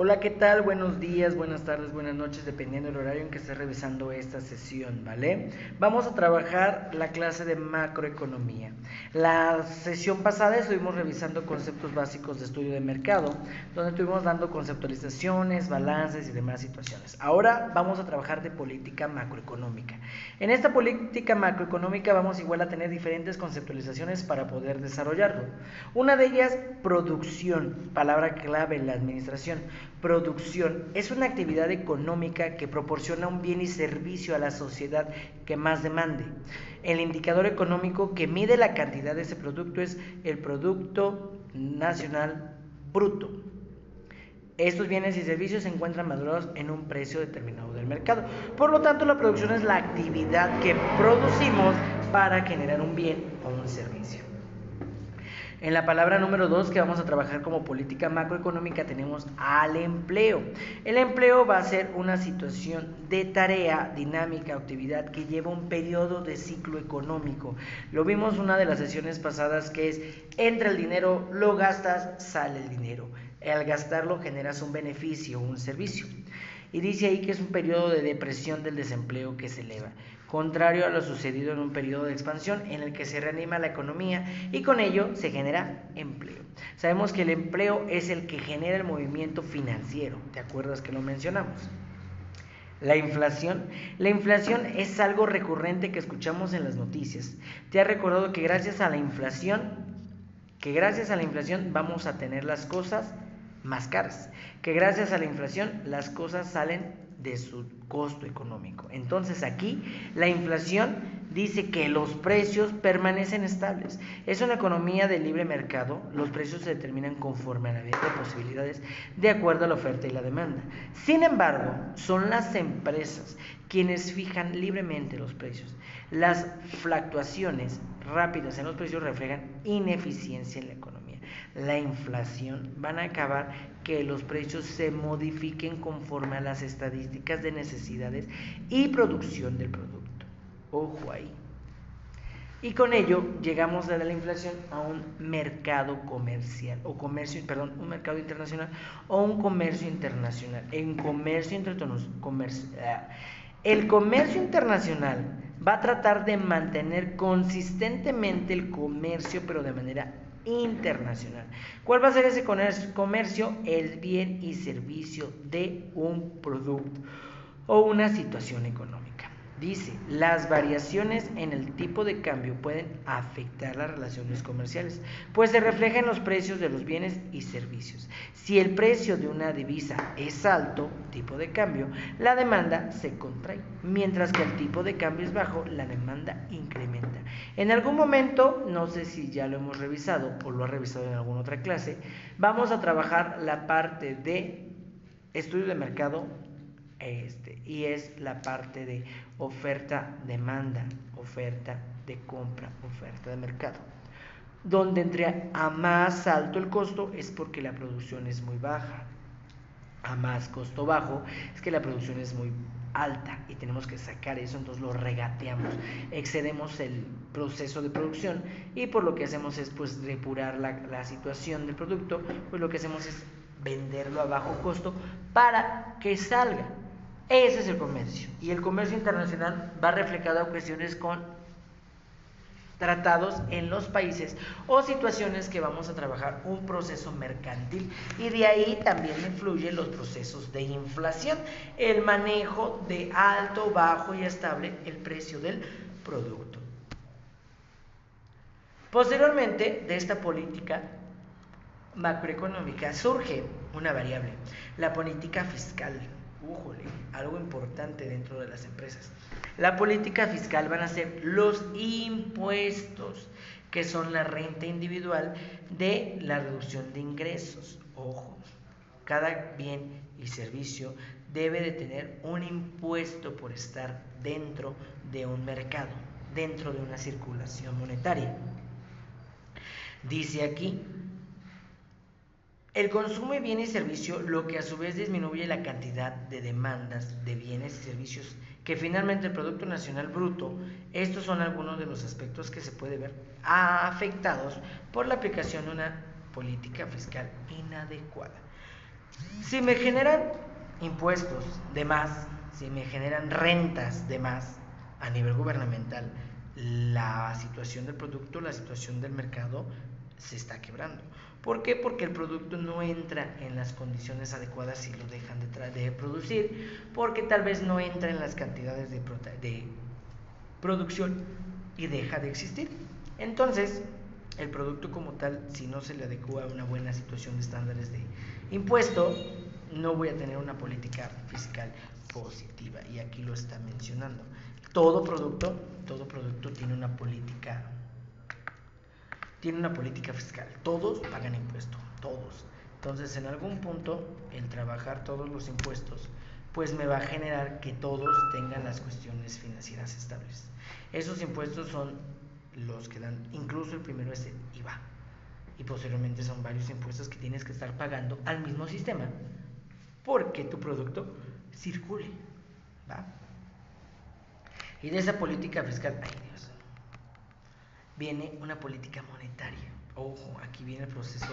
Hola, ¿qué tal? Buenos días, buenas tardes, buenas noches, dependiendo del horario en que estés revisando esta sesión, ¿vale? Vamos a trabajar la clase de macroeconomía. La sesión pasada estuvimos revisando conceptos básicos de estudio de mercado, donde estuvimos dando conceptualizaciones, balances y demás situaciones. Ahora vamos a trabajar de política macroeconómica. En esta política macroeconómica vamos igual a tener diferentes conceptualizaciones para poder desarrollarlo. Una de ellas, producción, palabra clave en la administración. Producción es una actividad económica que proporciona un bien y servicio a la sociedad que más demande. El indicador económico que mide la cantidad de ese producto es el Producto Nacional Bruto. Estos bienes y servicios se encuentran madurados en un precio determinado del mercado. Por lo tanto, la producción es la actividad que producimos para generar un bien o un servicio. En la palabra número 2 que vamos a trabajar como política macroeconómica tenemos al empleo. El empleo va a ser una situación de tarea, dinámica, actividad que lleva un periodo de ciclo económico. Lo vimos en una de las sesiones pasadas que es, entra el dinero, lo gastas, sale el dinero. Al gastarlo generas un beneficio, un servicio. Y dice ahí que es un periodo de depresión del desempleo que se eleva, contrario a lo sucedido en un periodo de expansión en el que se reanima la economía y con ello se genera empleo. Sabemos que el empleo es el que genera el movimiento financiero, ¿te acuerdas que lo mencionamos? La inflación es algo recurrente que escuchamos en las noticias. ¿Te has recordado que gracias a la inflación vamos a tener las cosas más caras, que gracias a la inflación las cosas salen de su costo económico? Entonces aquí la inflación dice que los precios permanecen estables. Es una economía de libre mercado, los precios se determinan conforme a la venta de posibilidades de acuerdo a la oferta y la demanda. Sin embargo, son las empresas quienes fijan libremente los precios. Las fluctuaciones rápidas en los precios reflejan ineficiencia en la economía. La inflación van a acabar que los precios se modifiquen conforme a las estadísticas de necesidades y producción del producto. Ojo ahí. Y con ello llegamos a la inflación a un mercado comercial o un mercado internacional o un comercio internacional. El comercio internacional va a tratar de mantener consistentemente el comercio, pero de manera internacional. ¿Cuál va a ser ese comercio? El bien y servicio de un producto o una situación económica. Dice, las variaciones en el tipo de cambio pueden afectar las relaciones comerciales, pues se reflejan en los precios de los bienes y servicios. Si el precio de una divisa es alto, tipo de cambio, la demanda se contrae, mientras que el tipo de cambio es bajo, la demanda incrementa. En algún momento, no sé si ya lo hemos revisado o lo ha revisado en alguna otra clase, vamos a trabajar la parte de estudio de mercado y es la parte de oferta, demanda, oferta de compra, oferta de mercado. Donde entre a más alto el costo es porque la producción es muy baja, a más costo bajo es que la producción es muy alta y tenemos que sacar eso, entonces lo regateamos, excedemos el proceso de producción y por lo que hacemos es pues depurar la situación del producto, pues lo que hacemos es venderlo a bajo costo para que salga. Ese es el comercio. Y el comercio internacional va reflejado a cuestiones con tratados en los países o situaciones que vamos a trabajar un proceso mercantil, y de ahí también influyen los procesos de inflación, el manejo de alto, bajo y estable el precio del producto. Posteriormente de esta política macroeconómica surge una variable, la política fiscal. Algo importante dentro de las empresas. La política fiscal van a ser los impuestos, que son la renta individual de la reducción de ingresos. Ojo, cada bien y servicio debe de tener un impuesto por estar dentro de un mercado, dentro de una circulación monetaria. Dice aquí, el consumo de bienes y servicios, lo que a su vez disminuye la cantidad de demandas de bienes y servicios, que finalmente el Producto Nacional Bruto. Estos son algunos de los aspectos que se puede ver afectados por la aplicación de una política fiscal inadecuada. Si me generan impuestos de más, si me generan rentas de más a nivel gubernamental, la situación del producto, la situación del mercado se está quebrando. ¿Por qué? Porque el producto no entra en las condiciones adecuadas si lo dejan de producir, porque tal vez no entra en las cantidades de producción y deja de existir. Entonces, el producto como tal, si no se le adecua a una buena situación de estándares de impuesto, no voy a tener una política fiscal positiva, y aquí lo está mencionando. Todo producto tiene una política fiscal. Todos pagan impuesto, todos. Entonces, en algún punto, el trabajar todos los impuestos, pues me va a generar que todos tengan las cuestiones financieras estables. Esos impuestos son los que dan, incluso el primero es el IVA, y posteriormente son varios impuestos que tienes que estar pagando al mismo sistema porque tu producto circule, ¿va? Y de esa política fiscal, ay Dios, viene una política monetaria. Ojo, aquí viene el proceso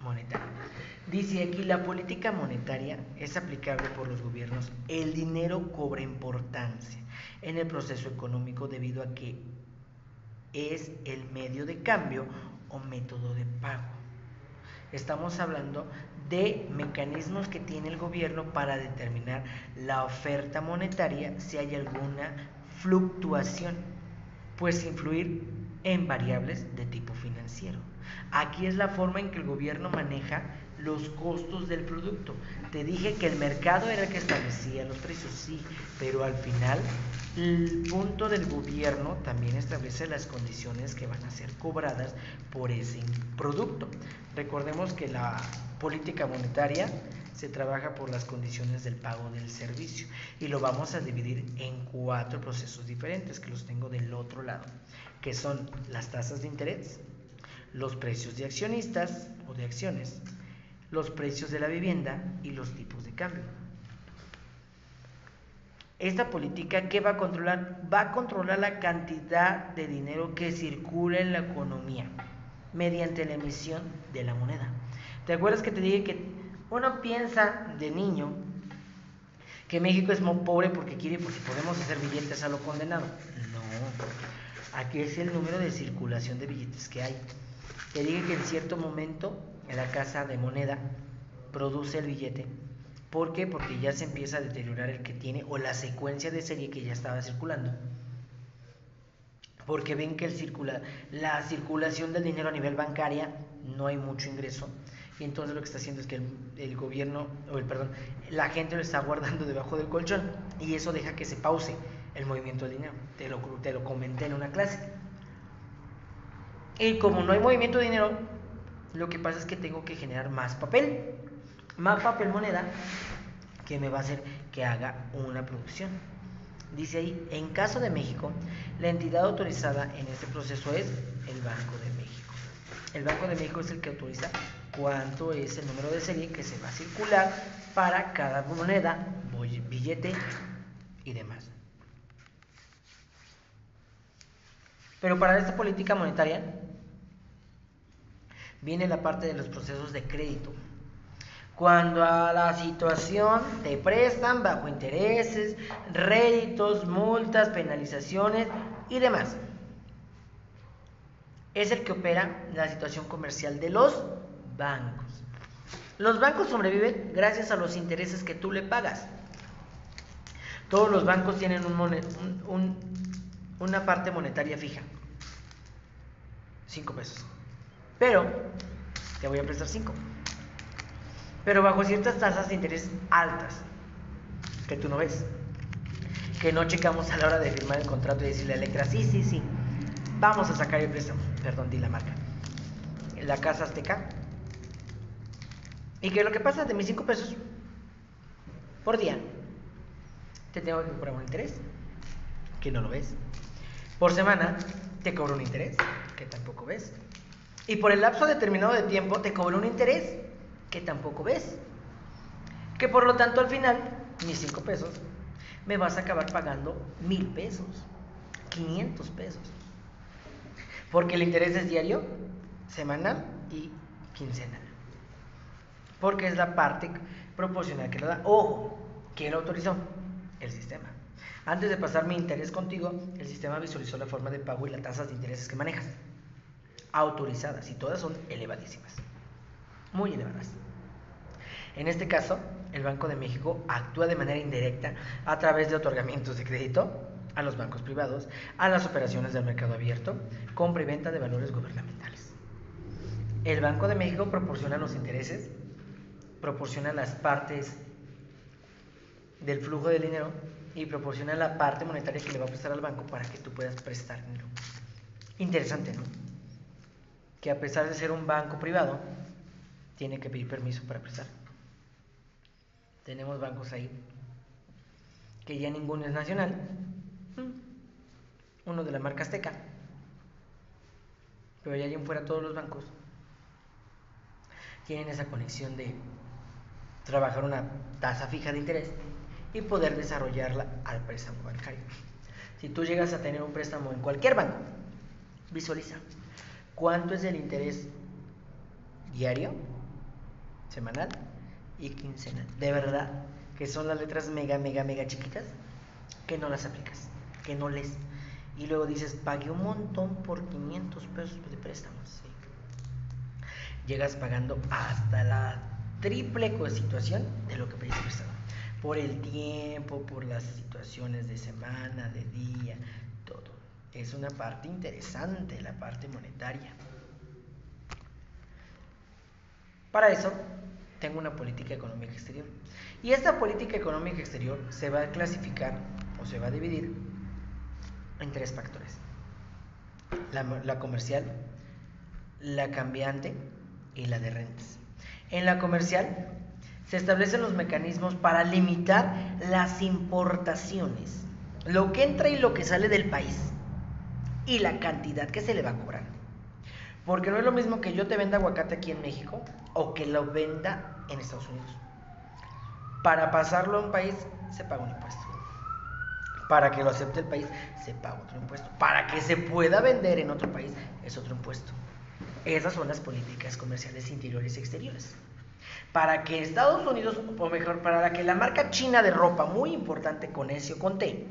monetario. Dice aquí, la política monetaria es aplicable por los gobiernos. El dinero cobra importancia en el proceso económico debido a que es el medio de cambio o método de pago. Estamos hablando de mecanismos que tiene el gobierno para determinar la oferta monetaria si hay alguna fluctuación, pues influir en variables de tipo financiero. Aquí es la forma en que el gobierno maneja los costos del producto. Te dije que el mercado era el que establecía los precios, sí, pero al final el punto del gobierno también establece las condiciones que van a ser cobradas por ese producto. Recordemos que la política monetaria se trabaja por las condiciones del pago del servicio y lo vamos a dividir en 4 procesos diferentes, que los tengo del otro lado, que son las tasas de interés, los precios de accionistas o de acciones, los precios de la vivienda y los tipos de cambio. Esta política, ¿qué va a controlar? Va a controlar la cantidad de dinero que circula en la economía mediante la emisión de la moneda. ¿Te acuerdas que te dije que uno piensa de niño que México es muy pobre porque podemos hacer billetes a lo condenado? No, aquí es el número de circulación de billetes que hay. Te dije que en cierto momento la casa de moneda produce el billete. ¿Por qué? Porque ya se empieza a deteriorar el que tiene o la secuencia de serie que ya estaba circulando. Porque ven que la circulación del dinero a nivel bancaria no hay mucho ingreso. Y entonces lo que está haciendo es que el gobierno, la gente lo está guardando debajo del colchón. Y eso deja que se pause el movimiento del dinero. Te lo comenté en una clase. Y como no hay movimiento de dinero, lo que pasa es que tengo que generar más papel moneda, que me va a hacer que haga una producción. Dice ahí, en caso de México, la entidad autorizada en este proceso es el Banco de México. El Banco de México es el que autoriza cuánto es el número de serie que se va a circular para cada moneda, billete y demás. Pero para esta política monetaria viene la parte de los procesos de crédito. Cuando a la situación te prestan bajo intereses, réditos, multas, penalizaciones y demás. Es el que opera la situación comercial de los bancos. Los bancos sobreviven gracias a los intereses que tú le pagas. Todos los bancos tienen una parte monetaria fija. 5 pesos. Pero te voy a prestar 5. Pero bajo ciertas tasas de interés altas, que tú no ves, que no checamos a la hora de firmar el contrato y decirle a Electra, sí, vamos a sacar el préstamo, di la marca, la Casa Azteca, y que lo que pasa de mis 5 pesos por día, te tengo que cobrar un interés, que no lo ves, por semana te cobro un interés, que tampoco ves, y por el lapso determinado de tiempo te cobro un interés, que tampoco ves, que por lo tanto al final mis 5 pesos me vas a acabar pagando 1,000 pesos, 500 pesos, porque el interés es diario, semanal y quincenal. porque es la parte proporcional que lo da. Ojo, ¿quién lo autorizó? El sistema. Antes de pasar mi interés contigo, el sistema visualizó la forma de pago y las tasas de intereses que manejas, autorizadas, y todas son elevadísimas, muy elevadas. En este caso, el Banco de México actúa de manera indirecta a través de otorgamientos de crédito a los bancos privados, a las operaciones del mercado abierto, compra y venta de valores gubernamentales. El Banco de México proporciona los intereses, proporciona las partes del flujo de dinero y proporciona la parte monetaria que le va a prestar al banco para que tú puedas prestar dinero. Interesante, ¿no? Que a pesar de ser un banco privado, tiene que pedir permiso para prestar. Tenemos bancos ahí que ya ninguno es nacional, uno de la marca Azteca, pero ya en fuera todos los bancos tienen esa conexión de trabajar una tasa fija de interés y poder desarrollarla al préstamo bancario. Si tú llegas a tener un préstamo en cualquier banco, visualiza cuánto es el interés diario, semanal y quincenal. De verdad que son las letras mega chiquitas que no las aplicas, que no lees. Y luego dices, pagué un montón por 500 pesos de préstamos. Sí. Llegas pagando hasta la triple situación de lo que pediste prestado. Por el tiempo, por las situaciones de semana, de día, todo. Es una parte interesante, la parte monetaria. Para eso, tengo una política económica exterior. Y esta política económica exterior se va a clasificar o se va a dividir en 3 factores. La comercial, la cambiante y la de rentas. En la comercial se establecen los mecanismos para limitar las importaciones, lo que entra y lo que sale del país y la cantidad que se le va a cobrar. Porque no es lo mismo que yo te venda aguacate aquí en México o que lo venda en Estados Unidos. Para pasarlo a un país se paga un impuesto. Para que lo acepte el país se paga otro impuesto. Para que se pueda vender en otro país es otro impuesto. Esas son las políticas comerciales interiores y exteriores. Para que Estados Unidos, o mejor, para que la marca china de ropa, muy importante con S o con T,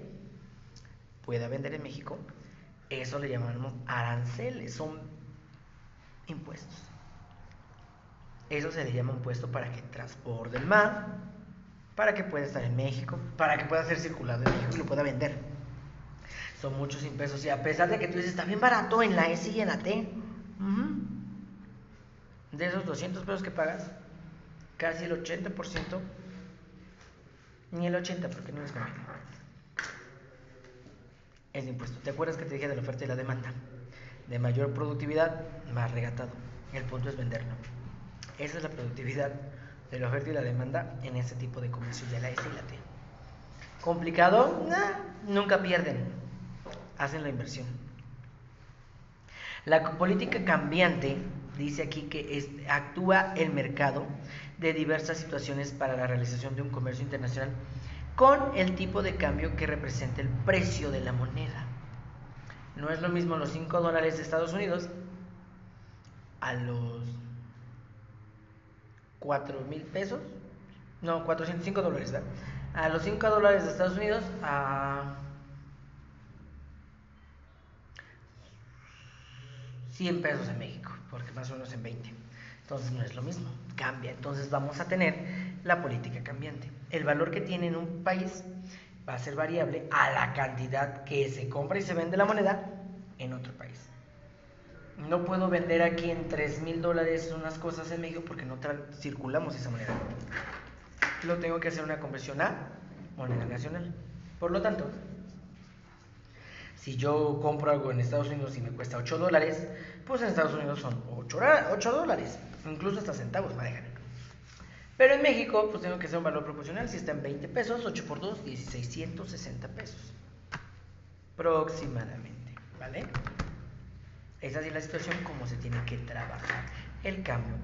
pueda vender en México, eso le llamamos aranceles, son impuestos. Eso se le llama impuesto para que transborde el mar, para que pueda estar en México, para que pueda ser circulado en México y lo pueda vender. Son muchos impuestos y a pesar de que tú dices, está bien barato en la S y en la T, de esos 200 pesos que pagas, casi el 80%, ni el 80% porque no les conviene, es de impuesto. ¿Te acuerdas que te dije de la oferta y la demanda? De mayor productividad, más regatado. El punto es venderlo. Esa es la productividad de la oferta y la demanda en este tipo de comercios de la S y la T. ¿Complicado? Nunca pierden. Hacen la inversión. La política cambiante dice aquí que actúa el mercado de diversas situaciones para la realización de un comercio internacional con el tipo de cambio que representa el precio de la moneda. No es lo mismo los $5 de Estados Unidos a los 4,000 pesos, no, 405 dólares, ¿verdad? A los $5 de Estados Unidos a 100 pesos en México, porque más o menos en 20. Entonces no es lo mismo, cambia. Entonces vamos a tener la política cambiante. El valor que tiene en un país va a ser variable a la cantidad que se compra y se vende la moneda en otro país. No puedo vender aquí en $3,000 unas cosas en México porque no circulamos esa moneda. Lo tengo que hacer una conversión a moneda nacional. Por lo tanto, si yo compro algo en Estados Unidos y me cuesta $8, pues en Estados Unidos son $8, incluso hasta centavos manejan. Pero en México, pues tengo que hacer un valor proporcional. Si está en 20 pesos, 8 por 2, 1,660 pesos. Aproximadamente, ¿vale? Esa es la situación como se tiene que trabajar el cambio,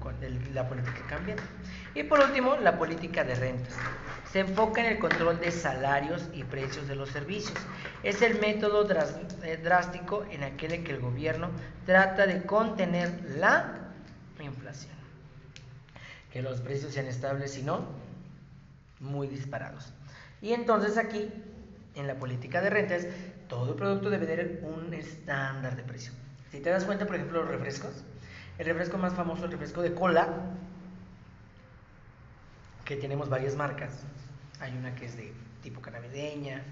la política cambiante. Y por último, la política de rentas. Se enfoca en el control de salarios y precios de los servicios. Es el método drástico en aquel en que el gobierno trata de contener la inflación. que los precios sean estables, sino muy disparados. Y entonces aquí, en la política de rentas, todo producto debe tener un estándar de precio. Si te das cuenta, por ejemplo, los refrescos, el refresco más famoso, el refresco de cola, que tenemos varias marcas. Hay una que es de tipo navideña,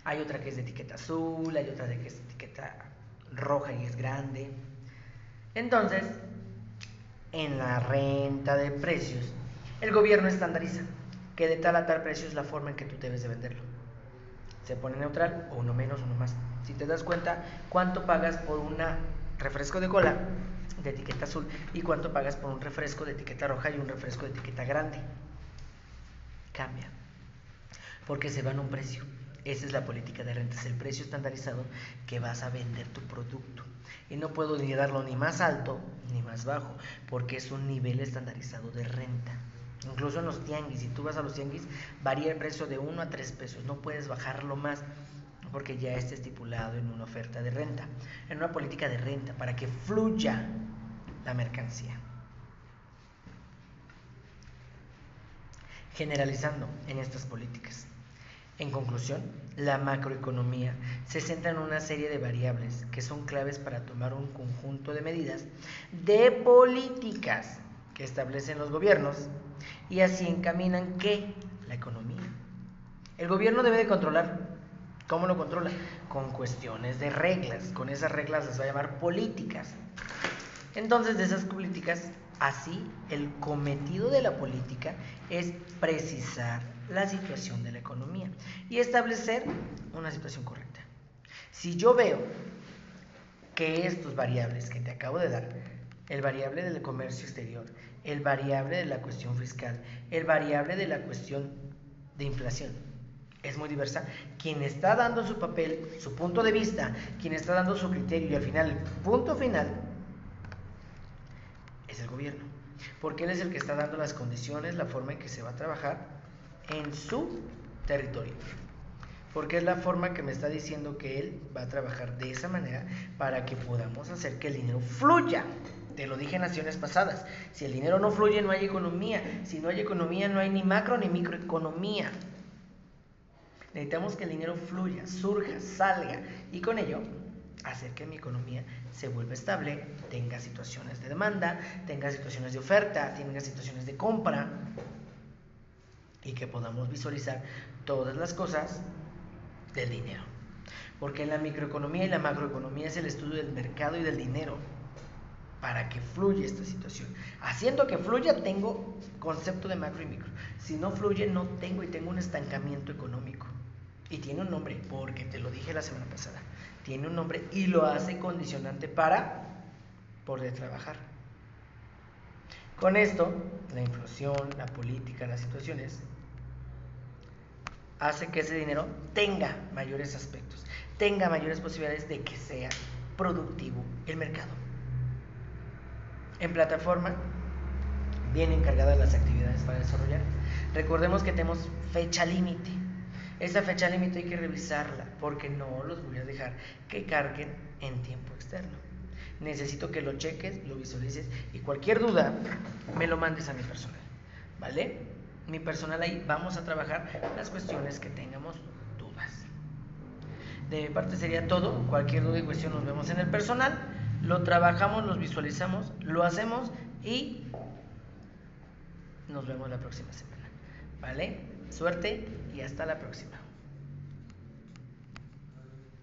hay otra que es de etiqueta azul, hay otra que es de etiqueta roja y es grande. Entonces, en la renta de precios, el gobierno estandariza que de tal a tal precio es la forma en que tú debes de venderlo. Se pone neutral, o uno menos, uno más. Si te das cuenta, ¿cuánto pagas por un refresco de cola de etiqueta azul y cuánto pagas por un refresco de etiqueta roja y un refresco de etiqueta grande? Cambia, porque se van a un precio. Esa es la política de rentas, el precio estandarizado que vas a vender tu producto. Y no puedo ni darlo ni más alto ni más bajo, porque es un nivel estandarizado de renta. Incluso en los tianguis, si tú vas a los tianguis, varía el precio de 1 a 3 pesos, no puedes bajarlo más, porque ya está estipulado en una oferta de renta, en una política de renta, para que fluya la mercancía. Generalizando en estas políticas. En conclusión, la macroeconomía se centra en una serie de variables que son claves para tomar un conjunto de medidas de políticas que establecen los gobiernos y así encaminan ¿qué? La economía. El gobierno debe de controlar. ¿Cómo lo controla? Con cuestiones de reglas. Con esas reglas las va a llamar políticas. Entonces, de esas políticas, así el cometido de la política es precisar la situación de la economía y establecer una situación correcta. Si yo veo que estos variables que te acabo de dar, el variable del comercio exterior, el variable de la cuestión fiscal, el variable de la cuestión de inflación, es muy diversa, quien está dando su papel, su punto de vista, quien está dando su criterio y al final, el punto final, es el gobierno, porque él es el que está dando las condiciones, la forma en que se va a trabajar en su territorio, porque es la forma que me está diciendo que él va a trabajar de esa manera para que podamos hacer que el dinero fluya. Te lo dije en naciones pasadas, si el dinero no fluye no hay economía, si no hay economía no hay ni macro ni microeconomía. Necesitamos que el dinero fluya, surja, salga y con ello hacer que mi economía se vuelva estable, tenga situaciones de demanda, tenga situaciones de oferta, tenga situaciones de compra y que podamos visualizar todas las cosas del dinero. Porque la microeconomía y la macroeconomía es el estudio del mercado y del dinero para que fluya esta situación. Haciendo que fluya tengo concepto de macro y micro. Si no fluye no tengo y tengo un estancamiento económico. Y tiene un nombre, porque te lo dije la semana pasada. Tiene un nombre y lo hace condicionante para poder trabajar. Con esto, la inflación, la política, las situaciones, hace que ese dinero tenga mayores aspectos, tenga mayores posibilidades de que sea productivo el mercado. En plataforma vienen encargadas las actividades para desarrollar. Recordemos que tenemos fecha límite. Esa fecha límite hay que revisarla porque no los voy a dejar que carguen en tiempo externo. Necesito que lo cheques, lo visualices y cualquier duda me lo mandes a mi personal, ¿vale? Mi personal ahí vamos a trabajar las cuestiones que tengamos dudas. De mi parte sería todo. Cualquier duda y cuestión nos vemos en el personal, lo trabajamos, los visualizamos, lo hacemos y nos vemos la próxima semana, ¿vale? Suerte y hasta la próxima.